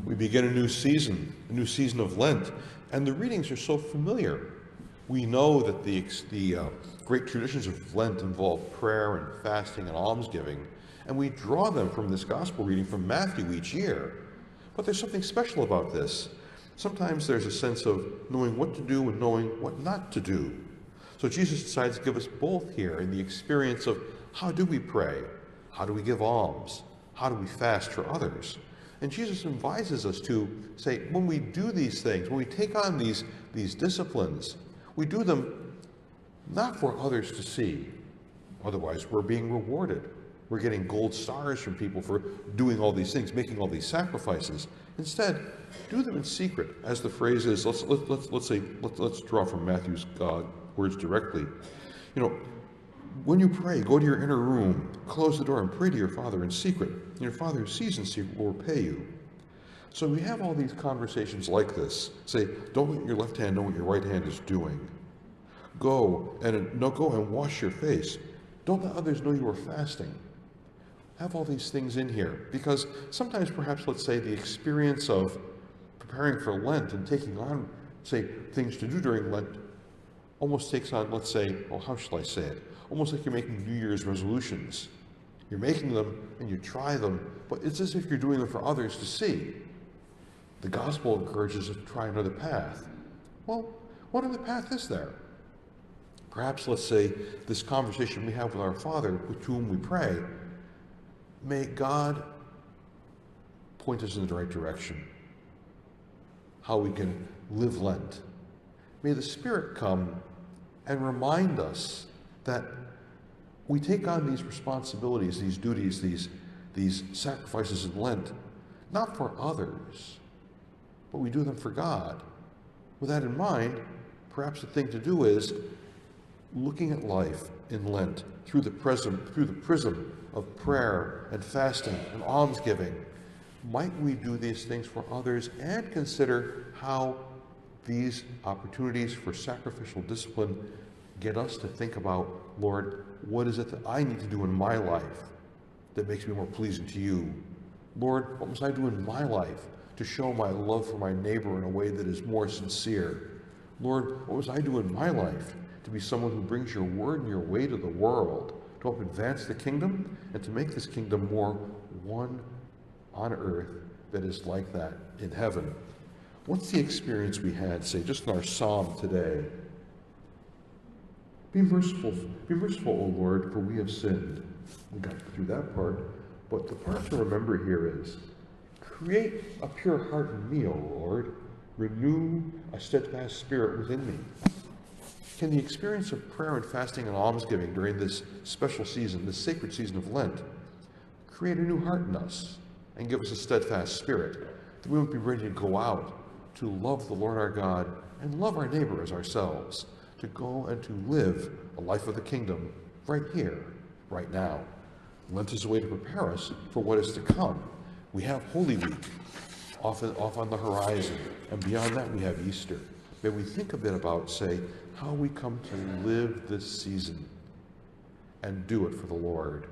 We begin a new season of Lent, and the readings are so familiar. We know that the great traditions of Lent involve prayer and fasting and almsgiving, and we draw them from this gospel reading from Matthew each year. But there's something special about this. Sometimes there's a sense of knowing what to do and knowing what not to do. So Jesus decides to give us both here in the experience of how do we pray? How do we give alms? How do we fast for others? And Jesus advises us to say, when we do these things, when we take on these disciplines, we do them not for others to see. Otherwise, we're being rewarded. We're getting gold stars from people for doing all these things, making all these sacrifices. Instead, do them in secret, as the phrase is. Let's draw from Matthew's words directly. You know, when you pray, go to your inner room, close the door, and pray to your Father in secret. And your Father who sees in secret will repay you. So we have all these conversations like this. Say, don't let your left hand know what your right hand is doing. Go and wash your face. Don't let others know you are fasting. Have all these things in here, because sometimes perhaps, let's say, the experience of preparing for Lent and taking on, say, things to do during Lent almost takes on, let's say, how shall I say it? Almost like you're making New Year's resolutions. You're making them and you try them, but it's as if you're doing them for others to see. The gospel encourages us to try another path. Well, what other path is there? Perhaps, let's say, this conversation we have with our Father, with whom we pray, may God point us in the right direction, how we can live Lent. May the Spirit come and remind us that we take on these responsibilities, these duties, these sacrifices in Lent, not for others, but we do them for God. With that in mind, perhaps the thing to do is looking at life in Lent through the prism of prayer and fasting and almsgiving. Might we do these things for others and consider how these opportunities for sacrificial discipline get us to think about, Lord, what is it that I need to do in my life that makes me more pleasing to you? Lord, what must I do in my life to show my love for my neighbor in a way that is more sincere? Lord, what must I do in my life to be someone who brings your word and your way to the world, to help advance the kingdom and to make this kingdom more one on earth that is like that in heaven? What's the experience we had, say, just in our psalm today? Be merciful, O Lord, for we have sinned. We got through that part, but the part to remember here is, create a pure heart in me, O Lord. Renew a steadfast spirit within me. Can the experience of prayer and fasting and almsgiving during this special season, this sacred season of Lent, create a new heart in us and give us a steadfast spirit, that we would be ready to go out to love the Lord our God and love our neighbor as ourselves, to go and to live a life of the kingdom right here, right now. Lent is a way to prepare us for what is to come. We have Holy Week off on the horizon, and beyond that we have Easter. May we think a bit about, say, how we come to live this season and do it for the Lord.